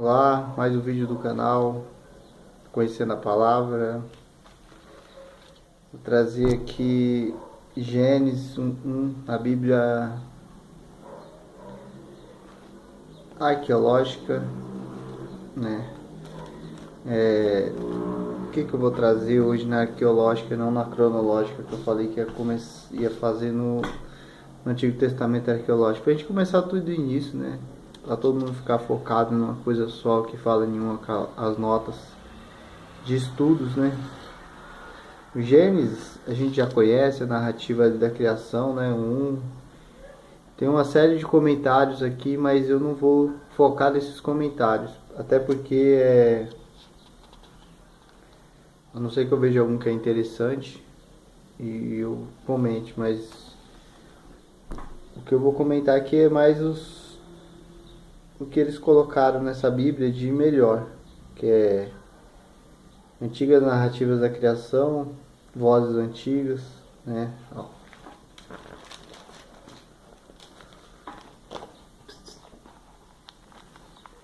Olá, mais um vídeo do canal Conhecendo a Palavra. Vou trazer aqui Gênesis 1, a Bíblia arqueológica, né? O que eu vou trazer hoje na arqueológica, não na cronológica, que eu falei que ia fazer no Antigo Testamento arqueológico. Pra gente começar tudo do início, né? Pra todo mundo ficar focado numa coisa só, que fala nenhuma as notas de estudos, né? O Gênesis a gente já conhece, a narrativa da criação, né? Tem uma série de comentários aqui, mas eu não vou focar nesses comentários, até porque a não ser que eu veja algum que é interessante e eu comente, mas o que eu vou comentar aqui é mais o que eles colocaram nessa Bíblia de melhor, que é antigas narrativas da criação, vozes antigas, né?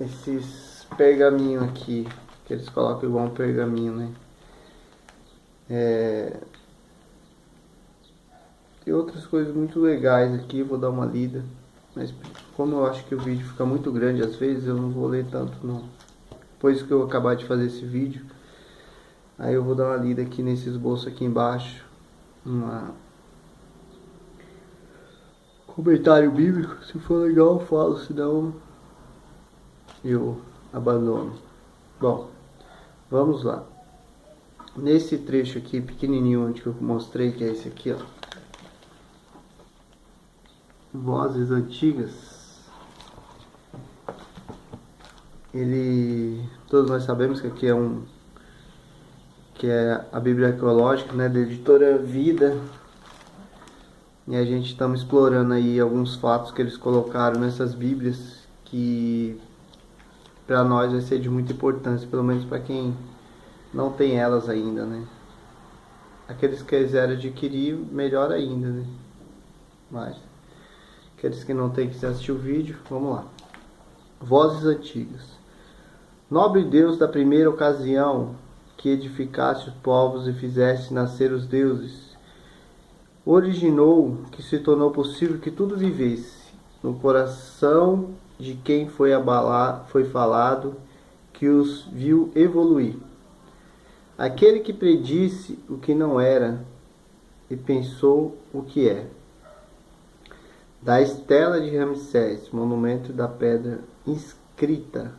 Esses pergaminhos aqui, que eles colocam igual um pergaminho, né? Tem outras coisas muito legais aqui, vou dar uma lida. Mas como eu acho que o vídeo fica muito grande às vezes, eu não vou ler tanto não. Depois que eu acabar de fazer esse vídeo, aí eu vou dar uma lida aqui nesse esboço aqui embaixo. Comentário bíblico, se for legal eu falo, senão eu abandono. Bom, vamos lá. Nesse trecho aqui pequenininho onde eu mostrei, que é esse aqui, ó, vozes antigas, todos nós sabemos que aqui é a Bíblia arqueológica, né, da editora Vida, e a gente estamos explorando aí alguns fatos que eles colocaram nessas Bíblias que para nós vai ser de muita importância, pelo menos para quem não tem elas ainda, né? Aqueles que quiserem adquirir, melhor ainda, né? Mas aqueles que não têm, quiser assistir o vídeo, vamos lá. Vozes antigas. Nobre Deus da primeira ocasião, que edificasse os povos e fizesse nascer os deuses, originou que se tornou possível que tudo vivesse no coração de quem foi falado, que os viu evoluir. Aquele que predisse o que não era e pensou o que é. Da estela de Ramsés, monumento da pedra inscrito.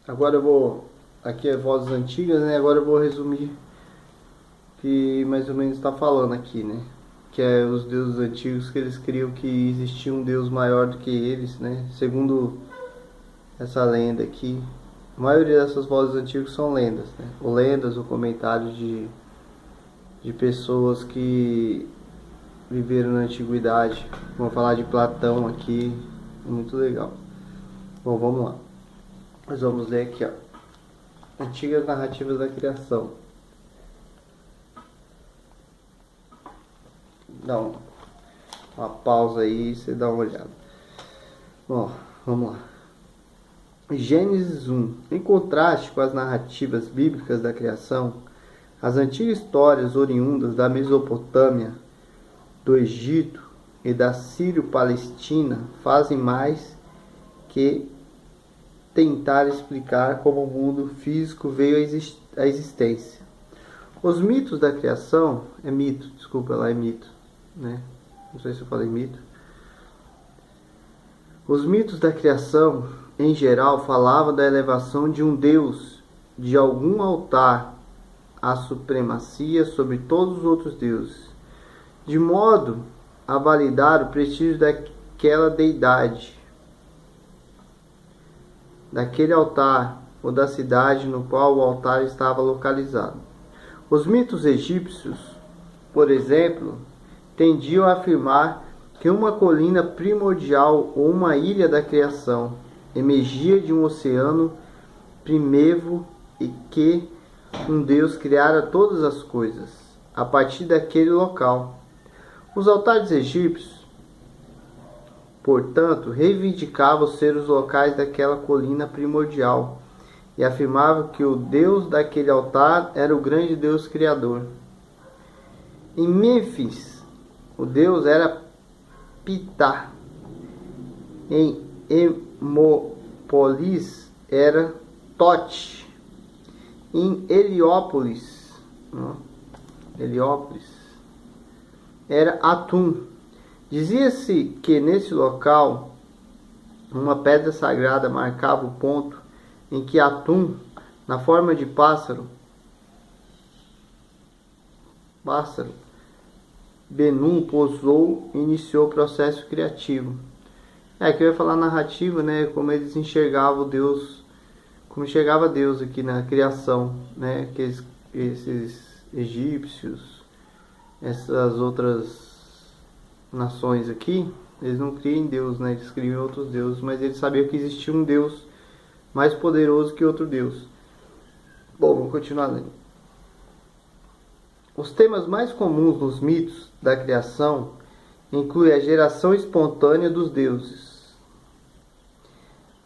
Agora eu vou, aqui é vozes antigas, né? Agora eu vou resumir o que mais ou menos está falando aqui, né? Que é os deuses antigos, que eles criam que existia um Deus maior do que eles, né? Segundo essa lenda aqui, a maioria dessas vozes antigas são lendas, né? Ou lendas ou comentários de pessoas que viveram na antiguidade. Vamos falar de Platão aqui, muito legal. Bom, vamos lá. Nós vamos ler aqui, ó, antigas narrativas da criação. Dá uma pausa aí e você dá uma olhada. Bom, vamos lá. Gênesis 1. Em contraste com as narrativas bíblicas da criação, as antigas histórias oriundas da Mesopotâmia, do Egito e da Sírio-Palestina fazem mais que tentar explicar como o mundo físico veio à existência. Os mitos da criação, é mito, né? Não sei se eu falei mito. Os mitos da criação, em geral, falavam da elevação de um Deus de algum altar à supremacia sobre todos os outros deuses, de modo a validar o prestígio daquela deidade, daquele altar ou da cidade no qual o altar estava localizado. Os mitos egípcios, por exemplo, tendiam a afirmar que uma colina primordial ou uma ilha da criação emergia de um oceano primevo e que um Deus criara todas as coisas a partir daquele local. Os altares egípcios portanto, reivindicava ser os locais daquela colina primordial e afirmava que o Deus daquele altar era o grande Deus Criador. Em Mênfis, o Deus era Ptah. Em Hermópolis era Tote. Em Heliópolis era Atum. Dizia-se que nesse local uma pedra sagrada marcava o ponto em que Atum, na forma de pássaro, Benum pousou e iniciou o processo criativo. Aqui vai falar narrativa, né? Como eles enxergavam Deus, como enxergava Deus aqui na criação, né? Que esses egípcios, essas outras nações aqui, eles não criam em Deus, né? Eles criam em outros deuses, mas eles sabiam que existia um Deus mais poderoso que outro Deus. Bom, vamos continuar lendo. Os temas mais comuns nos mitos da criação incluem a geração espontânea dos deuses,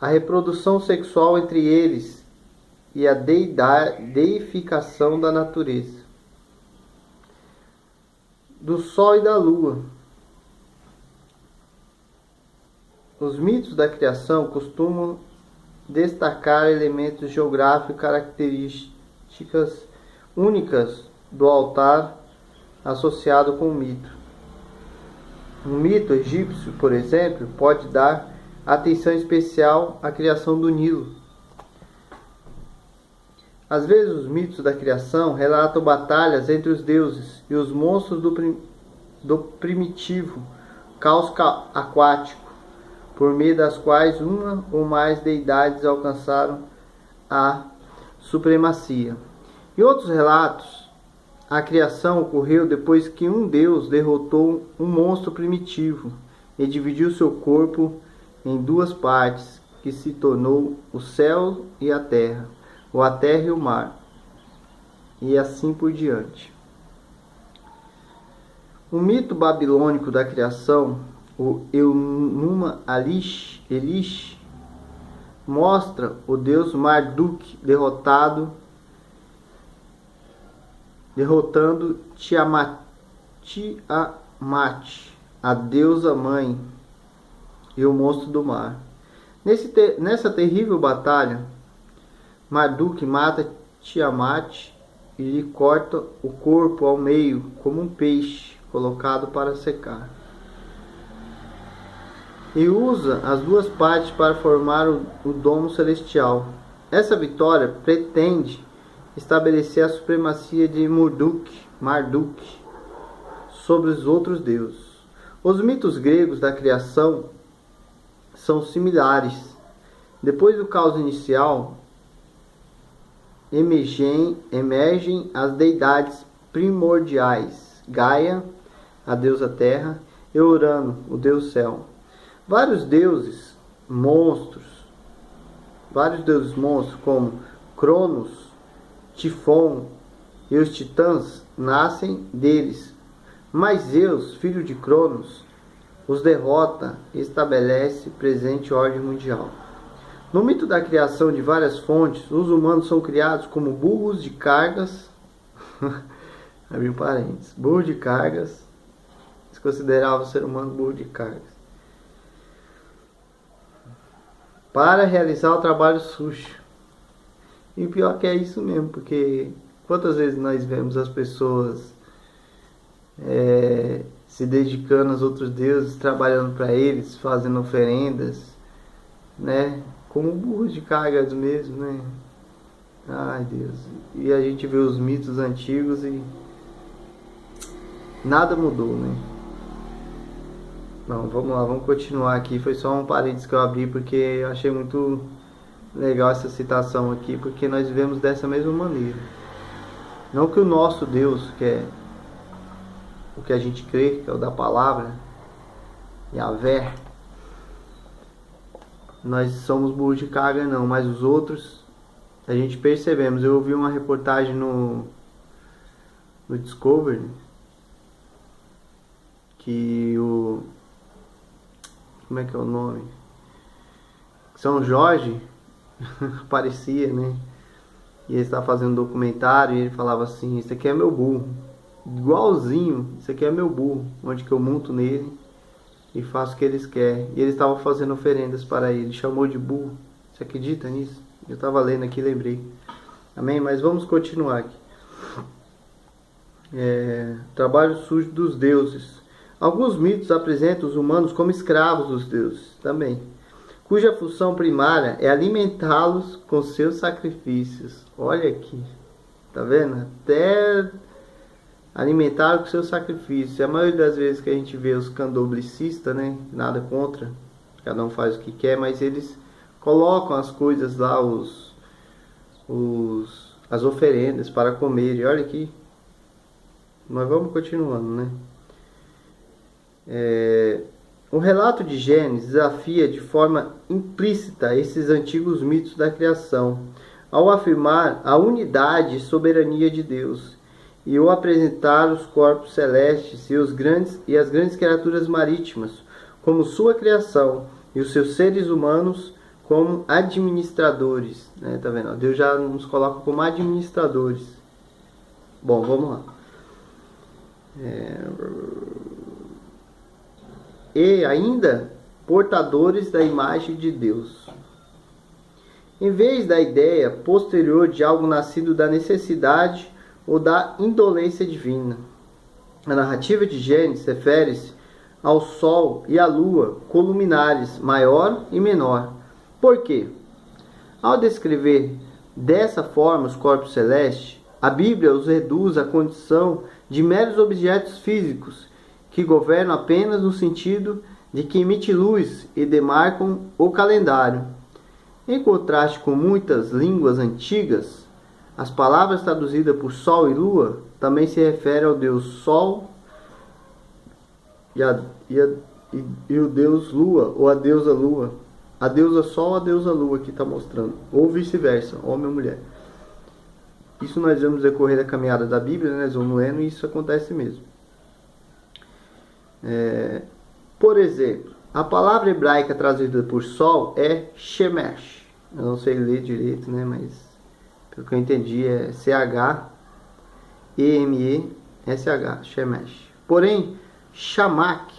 a reprodução sexual entre eles e a deificação da natureza, do sol e da lua. Os mitos da criação costumam destacar elementos geográficos e características únicas do altar associado com o mito. Um mito egípcio, por exemplo, pode dar atenção especial à criação do Nilo. Às vezes, os mitos da criação relatam batalhas entre os deuses e os monstros do primitivo caos aquático, por meio das quais uma ou mais deidades alcançaram a supremacia. Em outros relatos, a criação ocorreu depois que um deus derrotou um monstro primitivo e dividiu seu corpo em duas partes, que se tornou o céu e a terra, ou a terra e o mar, e assim por diante. O mito babilônico da criação, o Enuma Elish, mostra o deus Marduk derrotando Tiamat, a deusa mãe e o monstro do mar. Nessa terrível batalha, Marduk mata Tiamat e lhe corta o corpo ao meio como um peixe colocado para secar. E usa as duas partes para formar o domo celestial. Essa vitória pretende estabelecer a supremacia de Marduk sobre os outros deuses. Os mitos gregos da criação são similares. Depois do caos inicial, emergem as deidades primordiais: Gaia, a deusa terra, e Urano, o deus céu. Vários deuses monstros, como Cronos, Tifon e os titãs, nascem deles. Mas Zeus, filho de Cronos, os derrota e estabelece presente ordem mundial. No mito da criação de várias fontes, os humanos são criados como burros de cargas. Abriu parênteses. Burro de cargas. Se considerava o ser humano burro de cargas, para realizar o trabalho sujo. E o pior que é isso mesmo, porque quantas vezes nós vemos as pessoas se dedicando aos outros deuses, trabalhando para eles, fazendo oferendas, né? Como burros de cargas mesmo, né? Ai, Deus. E a gente vê os mitos antigos e nada mudou, né? Não, vamos lá, vamos continuar aqui. Foi só um parênteses que eu abri porque eu achei muito legal essa citação aqui, porque nós vivemos dessa mesma maneira. Não que o nosso Deus, que é o que a gente crê, que é o da palavra, Yahvé, nós somos burros de carga, não, mas os outros a gente percebemos. Eu ouvi uma reportagem no Discovery que como é que é o nome? São Jorge, parecia, né? E ele estava fazendo um documentário e ele falava assim: esse aqui é meu burro, igualzinho, esse aqui é meu burro, onde que eu monto nele e faço o que eles querem. E eles estavam fazendo oferendas para ele, chamou de burro. Você acredita nisso? Eu estava lendo aqui e lembrei. Amém? Mas vamos continuar aqui. Trabalho sujo dos deuses. Alguns mitos apresentam os humanos como escravos dos deuses também, cuja função primária é alimentá-los com seus sacrifícios. Olha aqui, tá vendo? Até alimentar com seus sacrifícios. A maioria das vezes que a gente vê os candoblicistas, né? Nada contra, cada um faz o que quer, mas eles colocam as coisas lá, as oferendas para comer. E olha aqui, nós vamos continuando, né? O relato de Gênesis desafia de forma implícita esses antigos mitos da criação, ao afirmar a unidade e soberania de Deus, e ao apresentar os corpos celestes e as grandes criaturas marítimas como sua criação, e os seus seres humanos como administradores. Né? Tá vendo? Deus já nos coloca como administradores. Bom, vamos lá. E ainda portadores da imagem de Deus. Em vez da ideia posterior de algo nascido da necessidade ou da indolência divina, a narrativa de Gênesis refere-se ao Sol e à Lua columinares maior e menor. Por quê? Ao descrever dessa forma os corpos celestes, a Bíblia os reduz à condição de meros objetos físicos que governam apenas no sentido de que emitem luz e demarcam o calendário. Em contraste com muitas línguas antigas, as palavras traduzidas por Sol e Lua também se referem ao Deus Sol e o Deus Lua, ou a deusa Lua. A deusa Sol, a deusa Lua, que está mostrando. Ou vice-versa, homem ou mulher. Isso nós vamos decorrer da caminhada da Bíblia, né? Nós vamos lendo e isso acontece mesmo. Por exemplo, a palavra hebraica traduzida por Sol é Shemesh. Eu não sei ler direito, né? Mas pelo que eu entendi é C-H-E-M-E-S-H, Shemesh. Porém, Shamak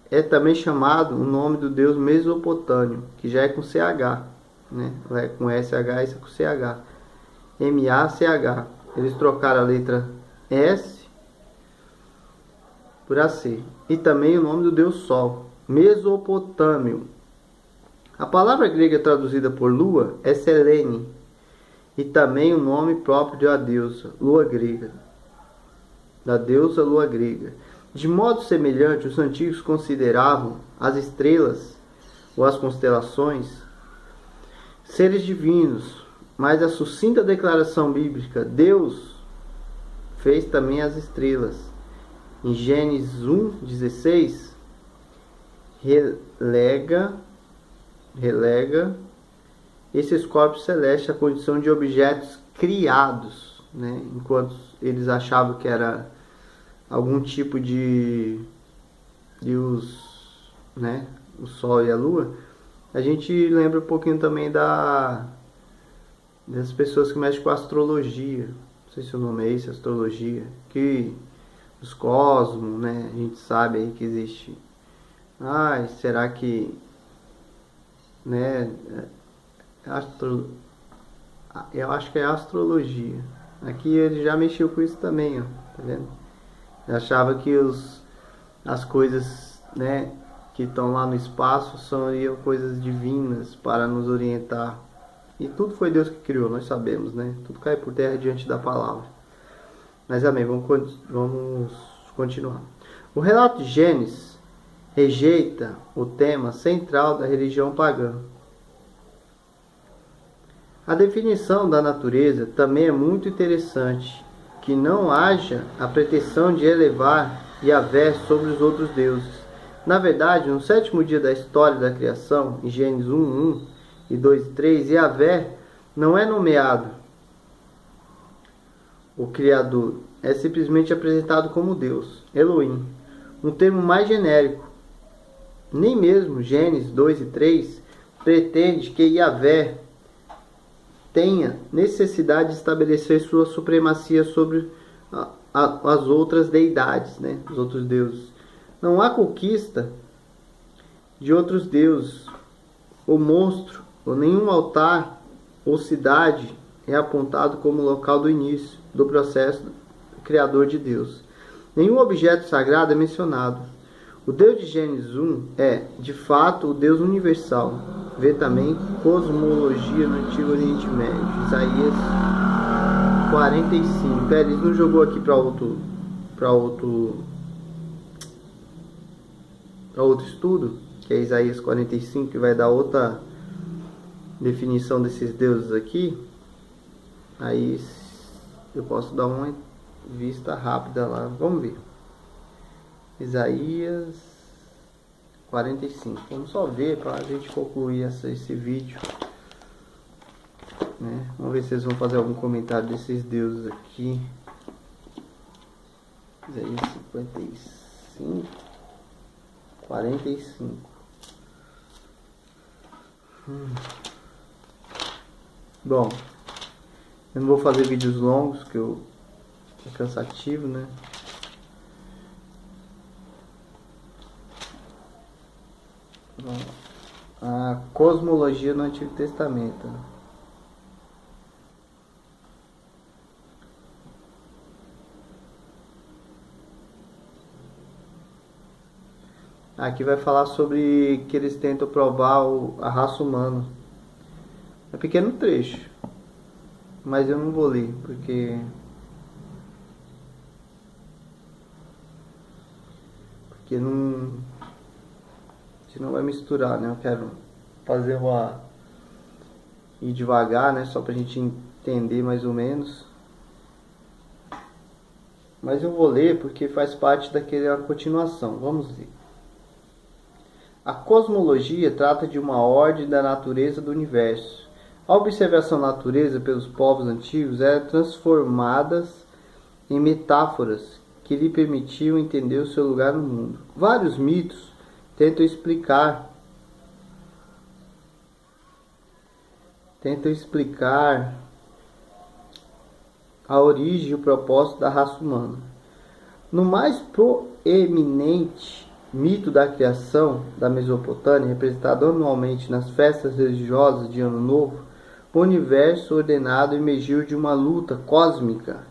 é também chamado o nome do deus mesopotâmio, que já é com CH, né? É com SH, esse é com CH. M-A-C-H. Eles trocaram a letra S por AC. E também o nome do deus Sol, Mesopotâmio. A palavra grega traduzida por Lua é Selene, e também o nome próprio de a deusa, Lua grega. Da deusa Lua grega. De modo semelhante, os antigos consideravam as estrelas ou as constelações seres divinos, mas a sucinta declaração bíblica, Deus fez também as estrelas, em Gênesis 1:16, relega esses corpos celestes à condição de objetos criados, né? Enquanto eles achavam que era algum tipo de né? O Sol e a Lua. A gente lembra um pouquinho também das pessoas que mexem com astrologia. Não sei se o nome é esse, astrologia. Que os cosmos, né? A gente sabe aí que existe. Será que, né? Eu acho que é astrologia. Aqui ele já mexeu com isso também, ó. Tá vendo? Eu achava que as coisas, né, que estão lá no espaço são coisas divinas para nos orientar. E tudo foi Deus que criou, nós sabemos, né? Tudo cai por terra diante da palavra. Mas amém, vamos continuar. O relato de Gênesis rejeita o tema central da religião pagã. A definição da natureza também é muito interessante, que não haja a pretensão de elevar Yahvé sobre os outros deuses. Na verdade, no sétimo dia da história da criação, em Gênesis 1:1 e 2:3, Yahvé não é nomeado o Criador, é simplesmente apresentado como Deus, Elohim, um termo mais genérico, nem mesmo Gênesis 2 e 3 pretende que Yahvé tenha necessidade de estabelecer sua supremacia sobre as outras deidades, né? Os outros deuses. Não há conquista de outros deuses, ou monstro, ou nenhum altar ou cidade é apontado como local do início do processo criador de Deus. Nenhum objeto sagrado é mencionado. O Deus de Gênesis 1 é, de fato, o Deus universal. Vê também Cosmologia no Antigo Oriente Médio, Isaías 45. Pera, ele não jogou aqui para outro estudo, que é Isaías 45, que vai dar outra definição desses deuses aqui. Aí eu posso dar uma vista rápida lá. Vamos ver. Isaías 45. Vamos só ver para a gente concluir esse vídeo, né? Vamos ver se vocês vão fazer algum comentário desses deuses aqui. Isaías 55. 45. Bom, eu não vou fazer vídeos longos, que é cansativo, né? A cosmologia no Antigo Testamento. Aqui vai falar sobre que eles tentam provar a raça humana. É um pequeno trecho, mas eu não vou ler, porque não, a gente não vai misturar, né? Eu quero fazer ir devagar, né? Só pra gente entender mais ou menos. Mas eu vou ler porque faz parte daquela continuação. Vamos ver. A cosmologia trata de uma ordem da natureza do universo. A observação da natureza pelos povos antigos era transformadas em metáforas que lhe permitiam entender o seu lugar no mundo. Vários mitos tentam explicar a origem e o propósito da raça humana. No mais proeminente mito da criação da Mesopotâmia, representado anualmente nas festas religiosas de Ano Novo, o universo ordenado emergiu de uma luta cósmica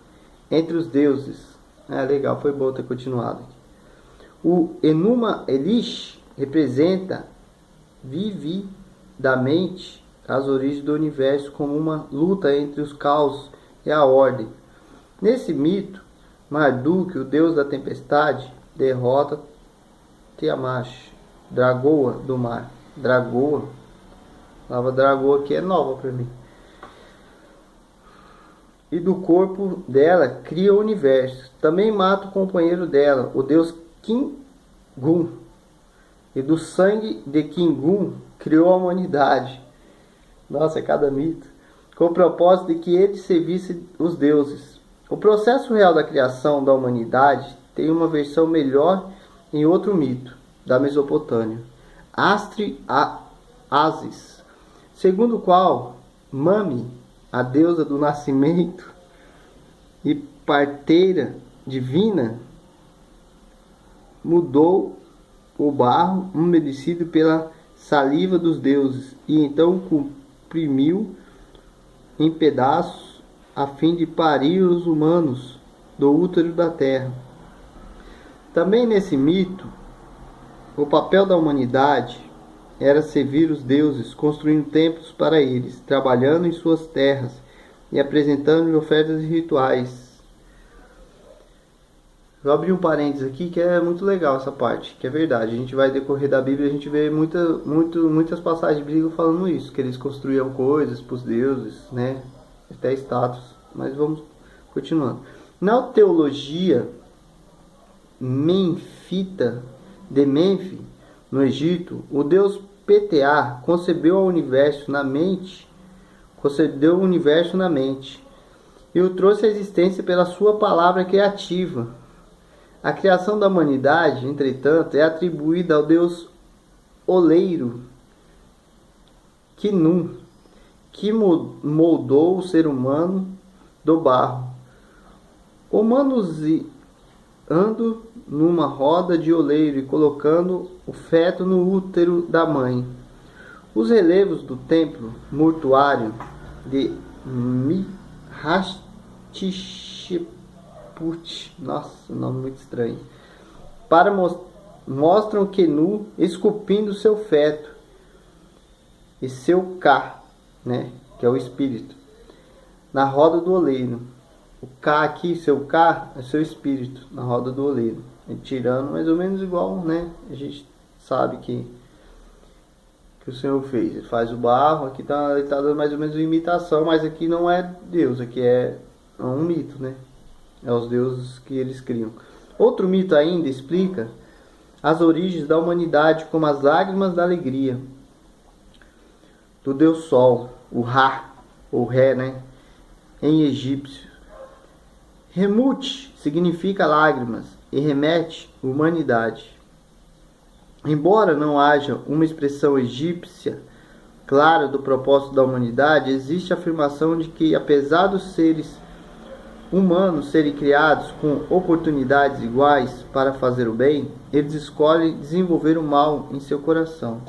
entre os deuses. Legal, foi bom ter continuado. O Enuma Elish representa vividamente as origens do universo como uma luta entre os caos e a ordem. Nesse mito, Marduk, o deus da tempestade, derrota Tiamat, dragoa do mar. Dragoa. A palavra dragoa aqui é nova para mim. E do corpo dela cria o universo. Também mata o companheiro dela, o deus Kingun. E do sangue de Kingun criou a humanidade. Nossa, é cada mito. Com o propósito de que ele servisse os deuses. O processo real da criação da humanidade tem uma versão melhor em outro mito da Mesopotâmia, Astri-Asis, segundo o qual Mami, a deusa do nascimento e parteira divina, mudou o barro umedecido pela saliva dos deuses e então comprimiu em pedaços a fim de parir os humanos do útero da terra. Também nesse mito, o papel da humanidade era servir os deuses, construindo templos para eles, trabalhando em suas terras e apresentando ofertas e rituais. Vou abrir um parênteses aqui que é muito legal essa parte, que é verdade. A gente vai decorrer da Bíblia, a gente vê muitas passagens bíblicas falando isso, que eles construíam coisas para os deuses, né? Até estátuas. Mas vamos continuando. Na teologia menfita de Mênfis, no Egito, o deus Ptah concebeu o universo na mente e o trouxe à existência pela sua palavra criativa. A criação da humanidade, entretanto, é atribuída ao deus oleiro Khnum, que moldou o ser humano do barro, o manuseando numa roda de oleiro e colocando o feto no útero da mãe. Os relevos do templo mortuário de Hatshepsut, nossa, nome muito estranho, mostram Khnum esculpindo seu feto e seu Ka, né, que é o espírito, na roda do oleiro. O Ka aqui, seu Ka, é seu espírito na roda do oleiro. E tirando mais ou menos igual, né? A gente sabe que o Senhor fez. Ele faz o barro, aqui ele tá dando mais ou menos uma imitação, mas aqui não é Deus, aqui é um mito, né? É os deuses que eles criam. Outro mito ainda explica as origens da humanidade como as lágrimas da alegria do Deus Sol, o Ra, ou Ré, né? Em egípcio. Remut significa lágrimas e remete à humanidade. Embora não haja uma expressão egípcia clara do propósito da humanidade, existe a afirmação de que, apesar dos seres humanos serem criados com oportunidades iguais para fazer o bem, eles escolhem desenvolver o mal em seu coração.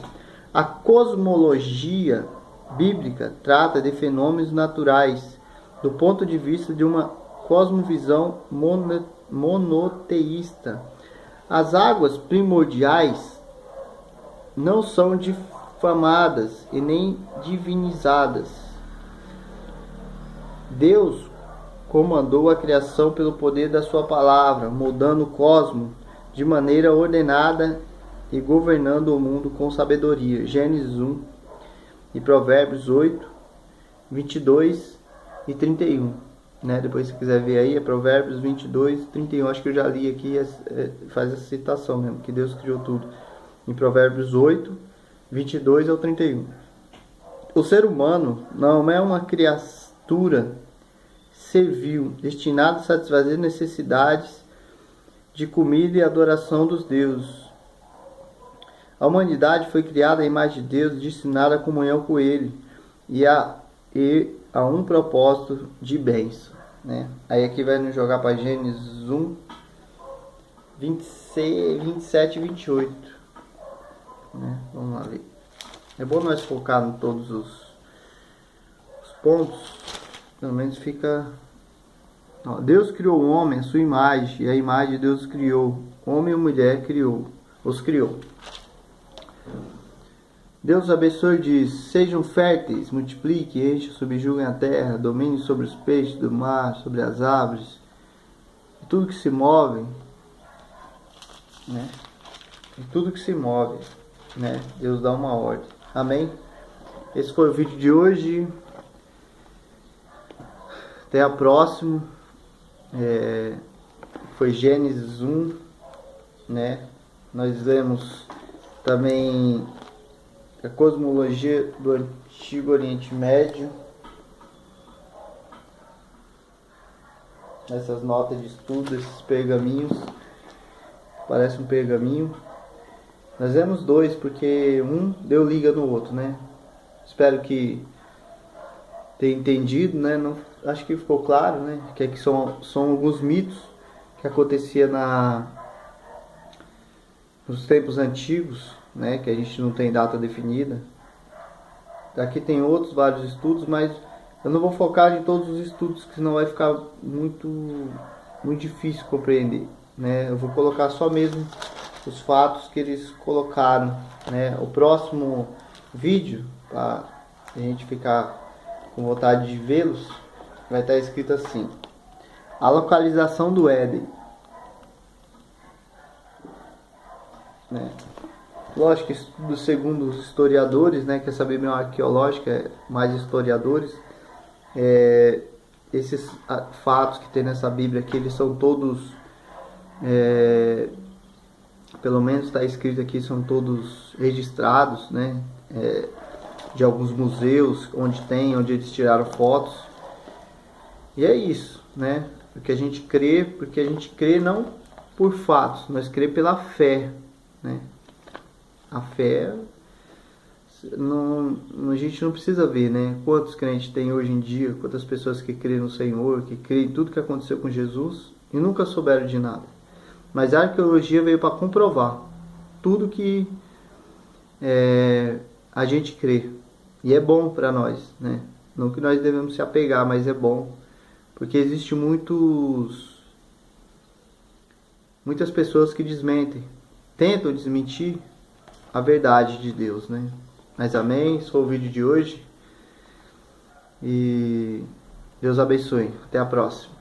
A cosmologia bíblica trata de fenômenos naturais do ponto de vista de uma cosmovisão monoteísta. As águas primordiais não são difamadas e nem divinizadas. Deus comandou a criação pelo poder da sua palavra, moldando o cosmos de maneira ordenada e governando o mundo com sabedoria. Gênesis 1 e Provérbios 8, 22 e 31. Né? Depois se quiser ver aí, é Provérbios 22, 31. Acho que eu já li aqui, faz essa citação mesmo, que Deus criou tudo. Em Provérbios 8, 22 ao 31. O ser humano não é uma criatura servil, destinada a satisfazer necessidades de comida e adoração dos deuses. A humanidade foi criada à imagem de Deus, destinada à comunhão com Ele e a um propósito de bênção, né? Aí aqui vai nos jogar para Gênesis 1, 27 e 28, né? Vamos lá ver. É bom nós focar em todos os pontos, pelo menos fica... Deus criou o homem à sua imagem, e a imagem de Deus criou, homem e mulher os criou. Deus abençoe e diz: sejam férteis, multipliquem, enchem, subjuguem a terra, dominem sobre os peixes do mar, sobre as árvores, e tudo que se move, né? E tudo que se move, né? Deus dá uma ordem. Amém? Esse foi o vídeo de hoje. Até a próxima. Foi Gênesis 1, né? Nós lemos também a cosmologia do Antigo Oriente Médio. Essas notas de estudo, esses pergaminhos. Parece um pergaminho. Nós vemos dois, porque um deu liga no outro, né? Espero que tenha entendido, né? Não, acho que ficou claro, né? Que aqui são alguns mitos que acontecia nos tempos antigos, né? Que a gente não tem data definida. Aqui tem outros vários estudos, mas eu não vou focar em todos os estudos, que senão vai ficar muito difícil compreender, né? Eu vou colocar só mesmo os fatos que eles colocaram, né? O próximo vídeo, para a gente ficar com vontade de vê-los, vai estar escrito assim: a localização do Éden, né? Lógico que estudo segundo os historiadores, né? Que essa Bíblia arqueológica é mais historiadores. Esses fatos que tem nessa Bíblia aqui, eles são todos, pelo menos está escrito aqui, são todos registrados, né? De alguns museus onde eles tiraram fotos. E é isso, né? Porque a gente crê não por fatos, mas crê pela fé, né? A fé, não, a gente não precisa ver, né? Quantos crentes tem hoje em dia, quantas pessoas que creem no Senhor, que creem em tudo que aconteceu com Jesus e nunca souberam de nada. Mas a arqueologia veio para comprovar tudo que a gente crê. E é bom para nós, né? Não que nós devemos se apegar, mas é bom. Porque existe muitas pessoas que desmentem, tentam desmentir a verdade de Deus, né? Mas amém, esse foi o vídeo de hoje. E Deus abençoe. Até a próxima.